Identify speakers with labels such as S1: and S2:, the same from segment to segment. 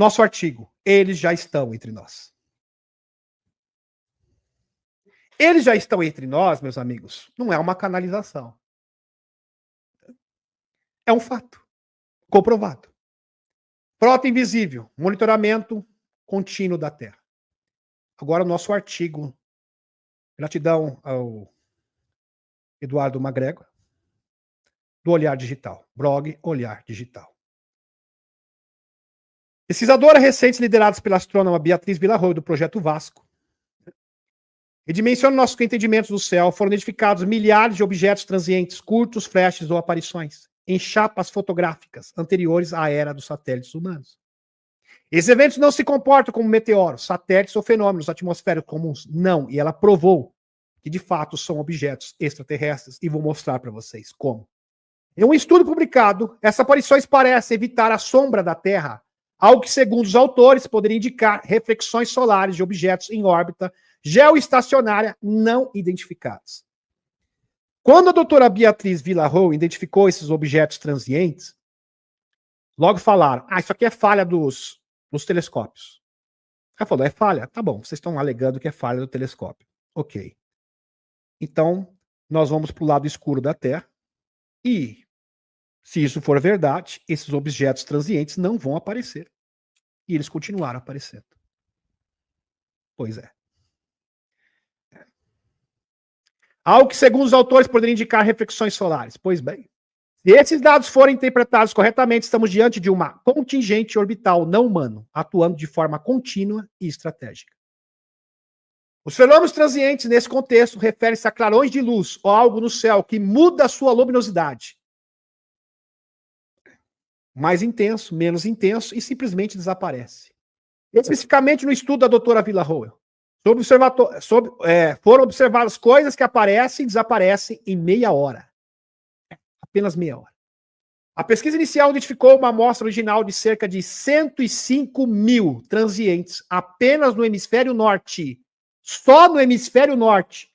S1: Nosso artigo, eles já estão entre nós. Eles já estão entre nós, meus amigos, não é uma canalização. É um fato, comprovado. Frota invisível, monitoramento contínuo da Terra. Agora o nosso artigo, gratidão ao Eduardo Magrego, do Olhar Digital, blog Olhar Digital. Pesquisadora recentes liderados pela astrônoma Beatriz Villarroel, do Projeto Vasco, e dimensionam nossos entendimentos do céu, foram identificados milhares de objetos transientes, curtos, flashes ou aparições, em chapas fotográficas anteriores à era dos satélites humanos. Esses eventos não se comportam como meteoros, satélites ou fenômenos atmosféricos comuns. Não, e ela provou que de fato são objetos extraterrestres, e vou mostrar para vocês como. Em um estudo publicado, essas aparições parecem evitar a sombra da Terra, algo que, segundo os autores, poderia indicar reflexões solares de objetos em órbita geoestacionária não identificados. Quando a doutora Beatriz Villarroel identificou esses objetos transientes, logo falaram, isso aqui é falha dos telescópios. Ela falou, é falha? Tá bom, vocês estão alegando que é falha do telescópio. Ok. Então, nós vamos para o lado escuro da Terra e, se isso for verdade, esses objetos transientes não vão aparecer. E eles continuaram aparecendo. Pois é. Algo que, segundo os autores, poderia indicar reflexões solares. Pois bem, se esses dados forem interpretados corretamente, estamos diante de uma contingente orbital não humano, atuando de forma contínua e estratégica. Os fenômenos transientes, nesse contexto, referem-se a clarões de luz ou algo no céu que muda a sua luminosidade. Mais intenso, menos intenso e simplesmente desaparece. Especificamente no estudo da doutora Villarroel, foram observadas coisas que aparecem e desaparecem em meia hora. Apenas meia hora. A pesquisa inicial identificou uma amostra original de cerca de 105 mil transientes apenas no hemisfério norte. Só no hemisfério norte.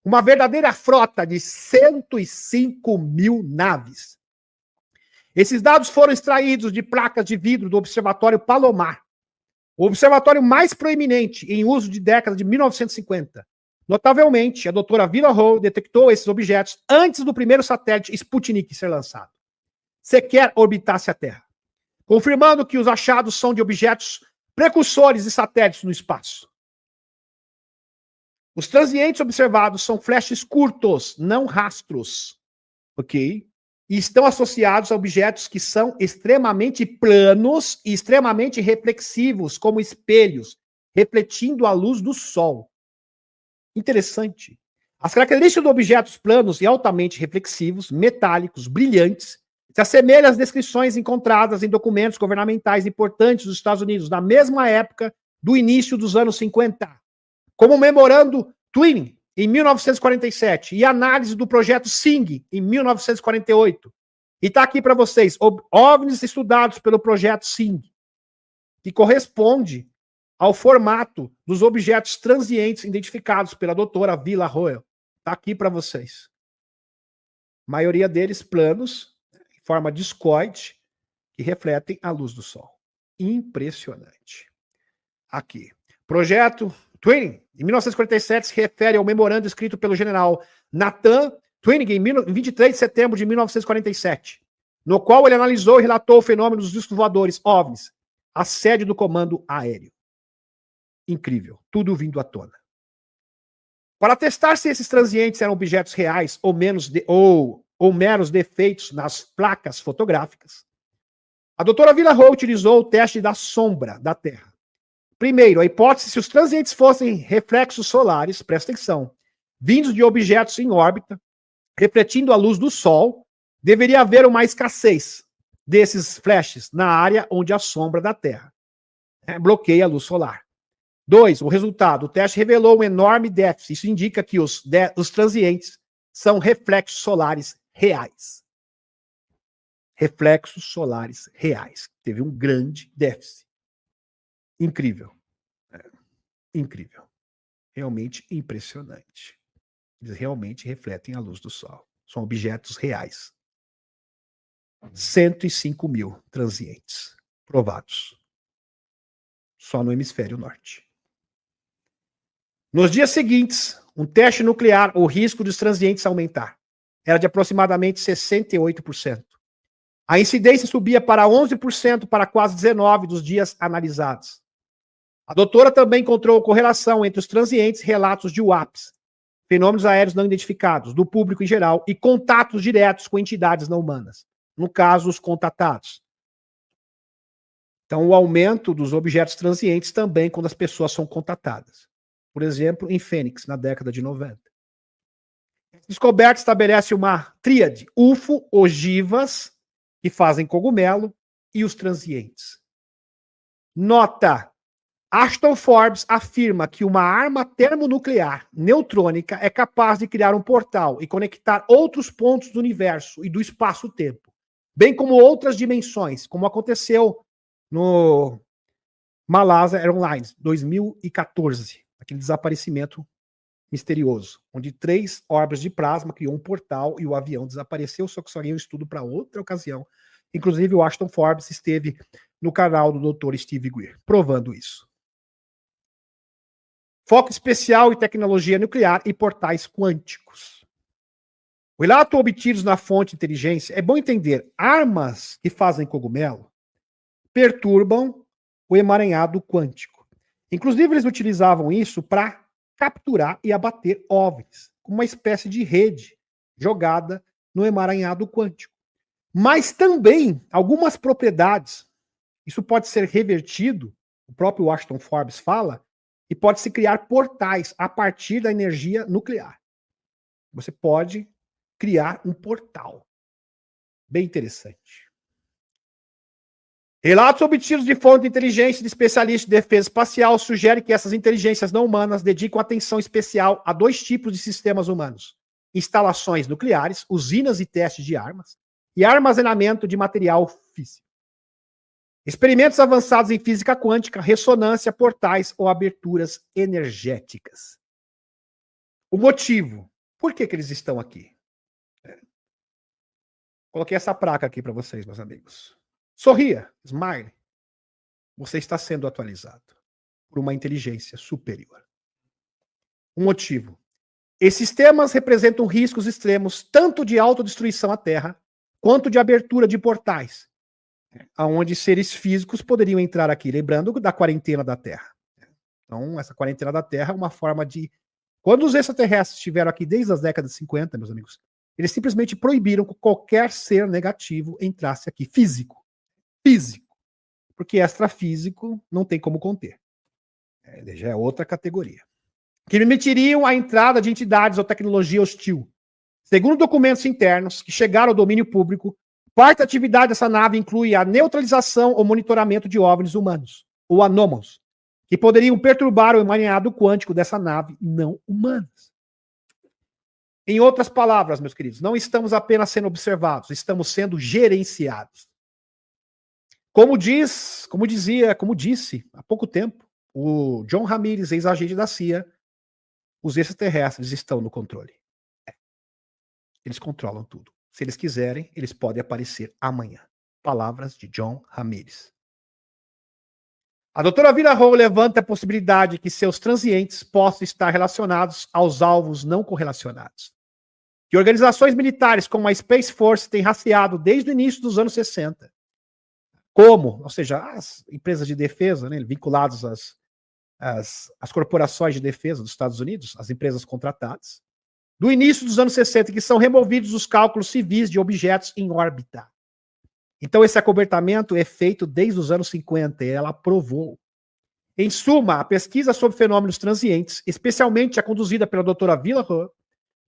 S1: Uma verdadeira frota de 105 mil naves. Esses dados foram extraídos de placas de vidro do Observatório Palomar, o observatório mais proeminente em uso de década de 1950. Notavelmente, a doutora Villarroel detectou esses objetos antes do primeiro satélite Sputnik ser lançado, sequer orbitasse a Terra, confirmando que os achados são de objetos precursores de satélites no espaço. Os transientes observados são flashes curtos, não rastros, ok? E estão associados a objetos que são extremamente planos e extremamente reflexivos, como espelhos, refletindo a luz do Sol. Interessante. As características de objetos planos e altamente reflexivos, metálicos, brilhantes, se assemelham às descrições encontradas em documentos governamentais importantes dos Estados Unidos, na mesma época do início dos anos 50, como o memorando Twining, em 1947, e análise do projeto SING, em 1948. E está aqui para vocês, OVNIs estudados pelo projeto SING, que corresponde ao formato dos objetos transientes identificados pela doutora Villarroel. Está aqui para vocês. A maioria deles planos, em forma discoide, que refletem a luz do Sol. Impressionante. Aqui. Projeto Twining, em 1947, se refere ao memorando escrito pelo general Nathan Twining, em 23 de setembro de 1947, no qual ele analisou e relatou o fenômeno dos discos voadores OVNIs, a sede do comando aéreo. Incrível, tudo vindo à tona. Para testar se esses transientes eram objetos reais ou meros defeitos nas placas fotográficas, a doutora Villarroel utilizou o teste da sombra da Terra. Primeiro, a hipótese se os transientes fossem reflexos solares, presta atenção, vindos de objetos em órbita, refletindo a luz do Sol, deveria haver uma escassez desses flashes na área onde a sombra da Terra bloqueia a luz solar. 2, o resultado, o teste revelou um enorme déficit. Isso indica que os transientes são reflexos solares reais. Reflexos solares reais. Teve um grande déficit. Incrível. Incrível. Realmente impressionante. Eles realmente refletem a luz do Sol. São objetos reais. 105 mil transientes provados. só no hemisfério norte. Nos dias seguintes, um teste nuclear, o risco dos transientes aumentar era de aproximadamente 68%. A incidência subia para 11% para quase 19% dos dias analisados. A doutora também encontrou correlação entre os transientes e relatos de UAPs, fenômenos aéreos não identificados, do público em geral, e contatos diretos com entidades não humanas, no caso, os contatados. Então, o aumento dos objetos transientes também quando as pessoas são contatadas. Por exemplo, em Fênix, na década de 90. A descoberta estabelece uma tríade: UFO, ogivas, que fazem cogumelo, e os transientes. Nota: Ashton Forbes afirma que uma arma termonuclear neutrônica é capaz de criar um portal e conectar outros pontos do universo e do espaço-tempo, bem como outras dimensões, como aconteceu no Malaysia Airlines, 2014, aquele desaparecimento misterioso, onde 3 órbitas de plasma criou um portal e o avião desapareceu, só que isso aí é um estudo para outra ocasião. Inclusive o Ashton Forbes esteve no canal do Dr. Steve Greer, provando isso. Foco especial em tecnologia nuclear e portais quânticos. O relato obtidos na fonte de inteligência, é bom entender, armas que fazem cogumelo perturbam o emaranhado quântico. Inclusive, eles utilizavam isso para capturar e abater OVNIs, uma espécie de rede jogada no emaranhado quântico. Mas também algumas propriedades, isso pode ser revertido, o próprio Washington Forbes fala, e pode-se criar portais a partir da energia nuclear. Você pode criar um portal. Bem interessante. Relatos obtidos de fonte de inteligência de especialistas de defesa espacial sugerem que essas inteligências não humanas dedicam atenção especial a 2 tipos de sistemas humanos: instalações nucleares, usinas e testes de armas, e armazenamento de material físico. Experimentos avançados em física quântica, ressonância, portais ou aberturas energéticas. O motivo. Por que eles estão aqui? Coloquei essa placa aqui para vocês, meus amigos. Sorria, smile. Você está sendo atualizado por uma inteligência superior. O motivo. Esses sistemas representam riscos extremos tanto de autodestruição à Terra, quanto de abertura de portais, aonde seres físicos poderiam entrar aqui, lembrando da quarentena da Terra. Então, essa quarentena da Terra é uma forma de... Quando os extraterrestres estiveram aqui desde as décadas de 50, meus amigos, eles simplesmente proibiram que qualquer ser negativo entrasse aqui, físico. Porque extrafísico não tem como conter. Já é outra categoria. Que permitiriam a entrada de entidades ou tecnologia hostil. Segundo documentos internos que chegaram ao domínio público, parte da atividade dessa nave inclui a neutralização ou monitoramento de OVNIs humanos, ou anômalos, que poderiam perturbar o emaranhado quântico dessa nave não humanas. Em outras palavras, meus queridos, não estamos apenas sendo observados, estamos sendo gerenciados. Como disse há pouco tempo, o John Ramirez, ex-agente da CIA, os extraterrestres estão no controle. Eles controlam tudo. Se eles quiserem, eles podem aparecer amanhã. Palavras de John Ramirez. A doutora Villa-Roe levanta a possibilidade de que seus transientes possam estar relacionados aos alvos não correlacionados. Que organizações militares como a Space Force têm rastreado desde o início dos anos 60. Ou seja, as empresas de defesa, né, vinculadas às corporações de defesa dos Estados Unidos, as empresas contratadas, do início dos anos 60, que são removidos os cálculos civis de objetos em órbita. Então, esse acobertamento é feito desde os anos 50, e ela provou. Em suma, a pesquisa sobre fenômenos transientes, especialmente a conduzida pela doutora Villa-Roe,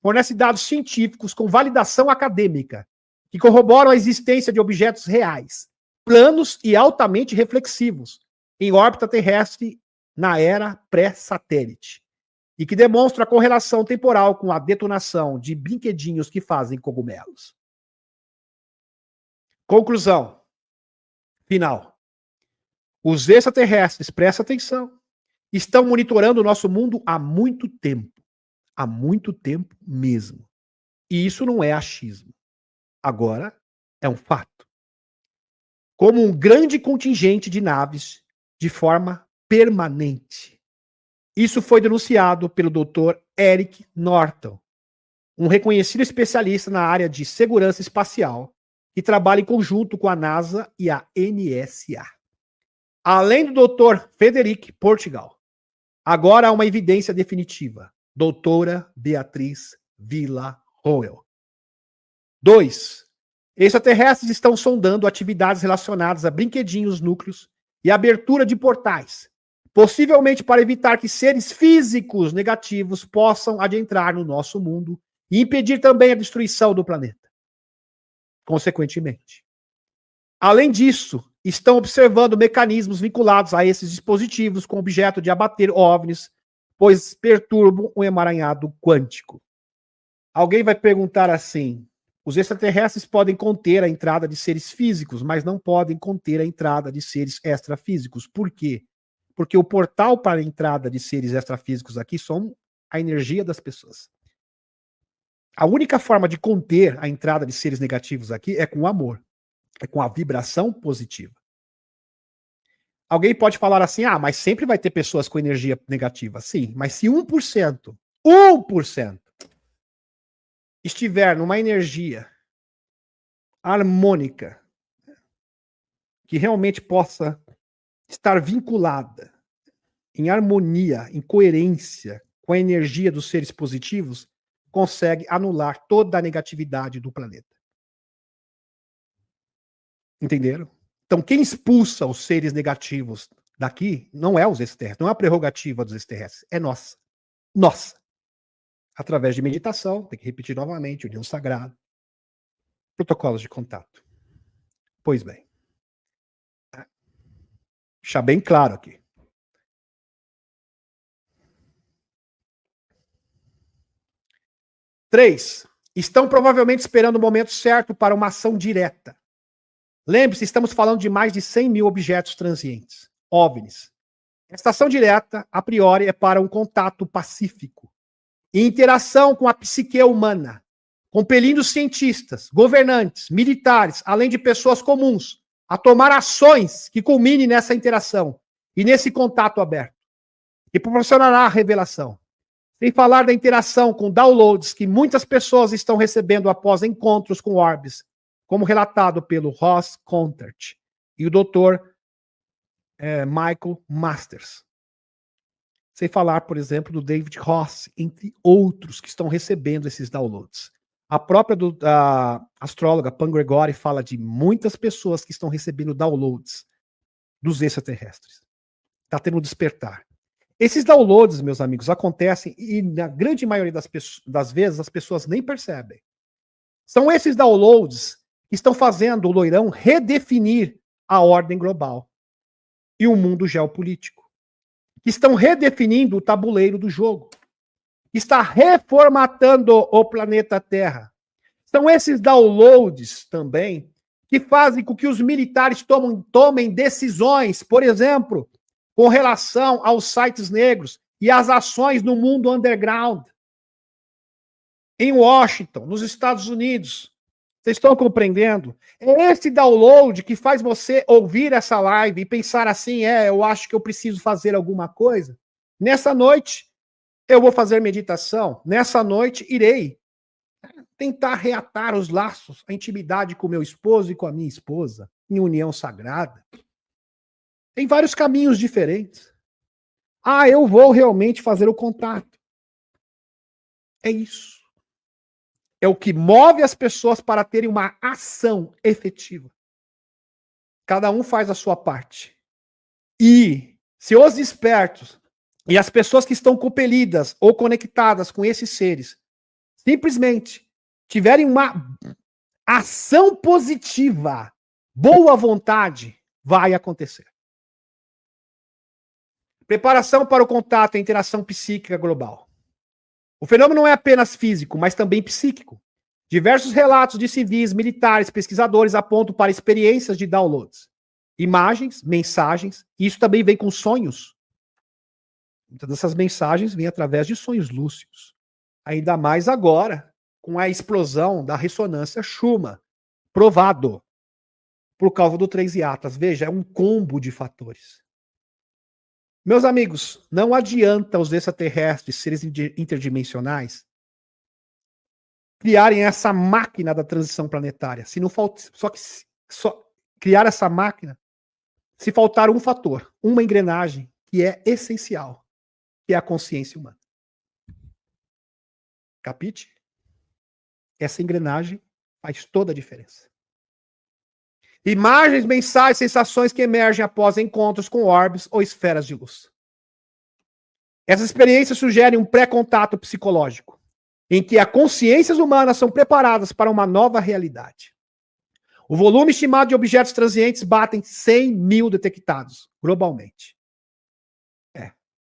S1: fornece dados científicos com validação acadêmica, que corroboram a existência de objetos reais, planos e altamente reflexivos, em órbita terrestre na era pré-satélite, e que demonstram a correlação temporal com a detonação de brinquedinhos que fazem cogumelos. Conclusão final. Os extraterrestres, presta atenção, estão monitorando o nosso mundo há muito tempo mesmo. E isso não é achismo. Agora é um fato. Como um grande contingente de naves, de forma permanente. Isso foi denunciado pelo Dr. Eric Norton, um reconhecido especialista na área de segurança espacial, que trabalha em conjunto com a NASA e a NSA. Além do Dr. Frederic Portugal, agora há uma evidência definitiva. Doutora Beatriz Villa-Roel. 2. Extraterrestres estão sondando atividades relacionadas a brinquedinhos núcleos e abertura de portais, possivelmente para evitar que seres físicos negativos possam adentrar no nosso mundo e impedir também a destruição do planeta. Consequentemente. Além disso, estão observando mecanismos vinculados a esses dispositivos com o objeto de abater OVNIs, pois perturbam o emaranhado quântico. Alguém vai perguntar assim: os extraterrestres podem conter a entrada de seres físicos, mas não podem conter a entrada de seres extrafísicos. Por quê? Porque o portal para a entrada de seres extrafísicos aqui são a energia das pessoas. A única forma de conter a entrada de seres negativos aqui é com o amor, é com a vibração positiva. Alguém pode falar assim: ah, mas sempre vai ter pessoas com energia negativa. Sim, mas se 1% estiver numa energia harmônica, que realmente possa estar vinculada em harmonia, em coerência com a energia dos seres positivos, consegue anular toda a negatividade do planeta. Entenderam? Então, quem expulsa os seres negativos daqui não é os extraterrestres, não é a prerrogativa dos extraterrestres, é nossa. Nossa. Através de meditação, tem que repetir novamente, união sagrada, protocolos de contato. Pois bem. Deixar bem claro aqui. Três, estão provavelmente esperando o momento certo para uma ação direta. Lembre-se, estamos falando de mais de 100 mil objetos transientes, OVNIs. Esta ação direta, a priori, é para um contato pacífico e interação com a psique humana, compelindo cientistas, governantes, militares, além de pessoas comuns, a tomar ações que culminem nessa interação e nesse contato aberto, e proporcionará a revelação. Sem falar da interação com downloads que muitas pessoas estão recebendo após encontros com orbes, como relatado pelo Ross Contert e o Dr. Michael Masters. Sem falar, por exemplo, do David Ross, entre outros que estão recebendo esses downloads. A própria astróloga Pam Gregory fala de muitas pessoas que estão recebendo downloads dos extraterrestres. Está tendo um despertar. Esses downloads, meus amigos, acontecem e na grande maioria das vezes as pessoas nem percebem. São esses downloads que estão fazendo o loirão redefinir a ordem global e o mundo geopolítico. Que estão redefinindo o tabuleiro do jogo. Está reformatando o planeta Terra. São esses downloads também que fazem com que os militares tomem decisões, por exemplo, com relação aos sites negros e às ações no mundo underground. Em Washington, nos Estados Unidos. Vocês estão compreendendo? É esse download que faz você ouvir essa live e pensar assim, eu acho que eu preciso fazer alguma coisa. Nessa noite, eu vou fazer meditação. Nessa noite, irei tentar reatar os laços, a intimidade com meu esposo e com a minha esposa, em união sagrada. Tem vários caminhos diferentes. Eu vou realmente fazer o contato. É isso. É o que move as pessoas para terem uma ação efetiva. Cada um faz a sua parte. E se os espertos e as pessoas que estão compelidas ou conectadas com esses seres simplesmente tiverem uma ação positiva, boa vontade, vai acontecer. Preparação para o contato e interação psíquica global. O fenômeno não é apenas físico, mas também psíquico. Diversos relatos de civis, militares, pesquisadores apontam para experiências de downloads. Imagens, mensagens, e isso também vem com sonhos. Muitas dessas mensagens vêm através de sonhos lúcidos. Ainda mais agora, com a explosão da ressonância Schumann. Provado. Por causa do 3 hiatas. Veja, é um combo de fatores. Meus amigos, não adianta os extraterrestres, seres interdimensionais, criarem essa máquina da transição planetária. Se não falta, só criar essa máquina, se faltar um fator, uma engrenagem que é essencial, que é a consciência humana. Capite? Essa engrenagem faz toda a diferença. Imagens, mensagens, sensações que emergem após encontros com orbes ou esferas de luz. Essas experiências sugerem um pré-contato psicológico, em que as consciências humanas são preparadas para uma nova realidade. O volume estimado de objetos transientes batem 100 mil detectados, globalmente.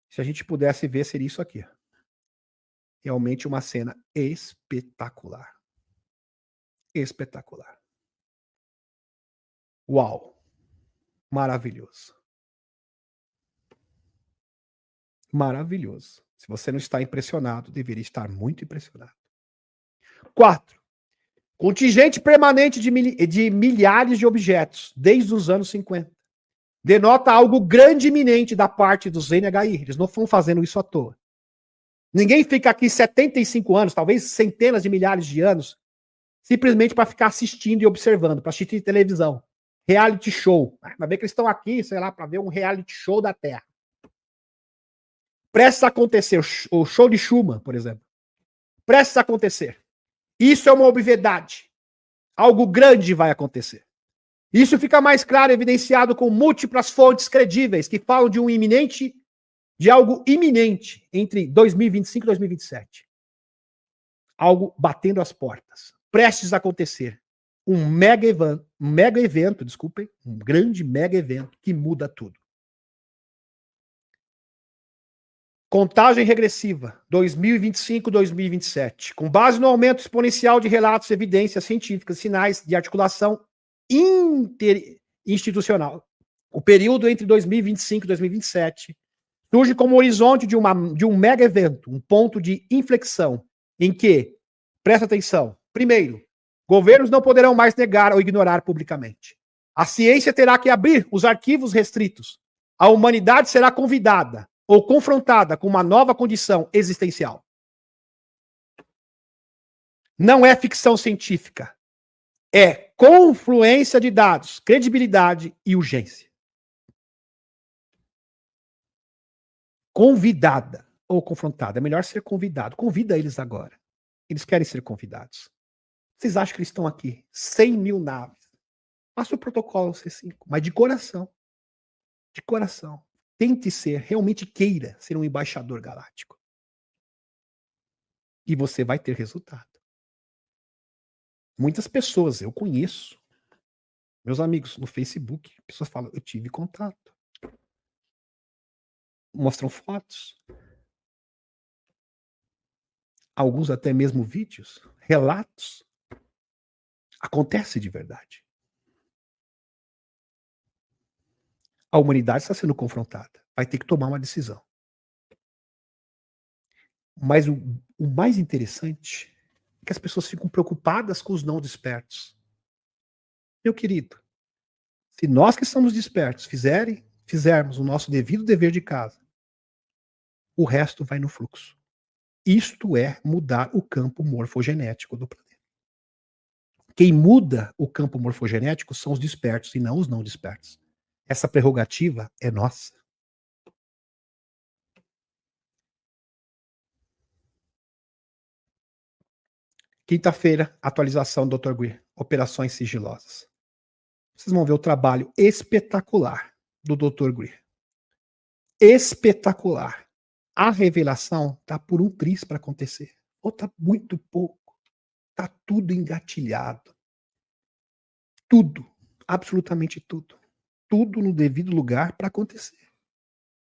S1: Se a gente pudesse ver, seria isso aqui. Realmente uma cena espetacular. Espetacular. Uau! Maravilhoso. Maravilhoso. Se você não está impressionado, deveria estar muito impressionado. 4. Contingente permanente de milhares de objetos, desde os anos 50. Denota algo grande e iminente da parte dos NHI. Eles não estão fazendo isso à toa. Ninguém fica aqui 75 anos, talvez centenas de milhares de anos, simplesmente para ficar assistindo e observando, para assistir televisão. Reality show. Para ver que eles estão aqui, sei lá, para ver um reality show da Terra. Prestes a acontecer. O show de Schumann, por exemplo. Prestes a acontecer. Isso é uma obviedade. Algo grande vai acontecer. Isso fica mais claro evidenciado com múltiplas fontes credíveis que falam de algo iminente entre 2025 e 2027. Algo batendo as portas. Prestes a acontecer. Um grande mega evento que muda tudo. Contagem regressiva, 2025-2027. Com base no aumento exponencial de relatos, evidências científicas, sinais de articulação interinstitucional. O período entre 2025 e 2027 surge como horizonte de um mega evento, um ponto de inflexão, em que, presta atenção, primeiro, governos não poderão mais negar ou ignorar publicamente. A ciência terá que abrir os arquivos restritos. A humanidade será convidada ou confrontada com uma nova condição existencial. Não é ficção científica. É confluência de dados, credibilidade e urgência. Convidada ou confrontada. É melhor ser convidado. Convida eles agora. Eles querem ser convidados. Vocês acham que eles estão aqui? 100 mil naves. Faça o protocolo C5, mas de coração. De coração. Tente ser, realmente queira ser um embaixador galáctico. E você vai ter resultado. Muitas pessoas, eu conheço, meus amigos no Facebook, pessoas falam, eu tive contato. Mostram fotos. Alguns até mesmo vídeos, relatos. Acontece de verdade. A humanidade está sendo confrontada. Vai ter que tomar uma decisão. Mas o mais interessante é que as pessoas ficam preocupadas com os não despertos. Meu querido, se nós que estamos despertos fizermos o nosso devido dever de casa, o resto vai no fluxo. Isto é mudar o campo morfogenético do planeta. Quem muda o campo morfogenético são os despertos e não os não despertos. Essa prerrogativa é nossa. Quinta-feira, atualização do Dr. Greer, operações sigilosas. Vocês vão ver o trabalho espetacular do Dr. Greer. Espetacular. A revelação está por um triz para acontecer. Ou está muito pouco. Está tudo engatilhado. Tudo. Absolutamente tudo. Tudo no devido lugar para acontecer.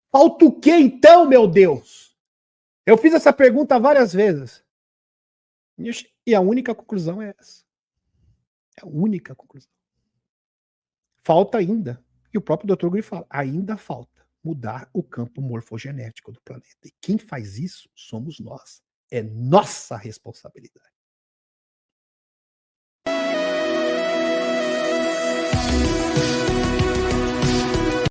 S1: Falta o que então, meu Deus? Eu fiz essa pergunta várias vezes. E a única conclusão é essa. É a única conclusão. Falta ainda, e o próprio Dr. Greer fala, ainda falta mudar o campo morfogenético do planeta. E quem faz isso somos nós. É nossa responsabilidade.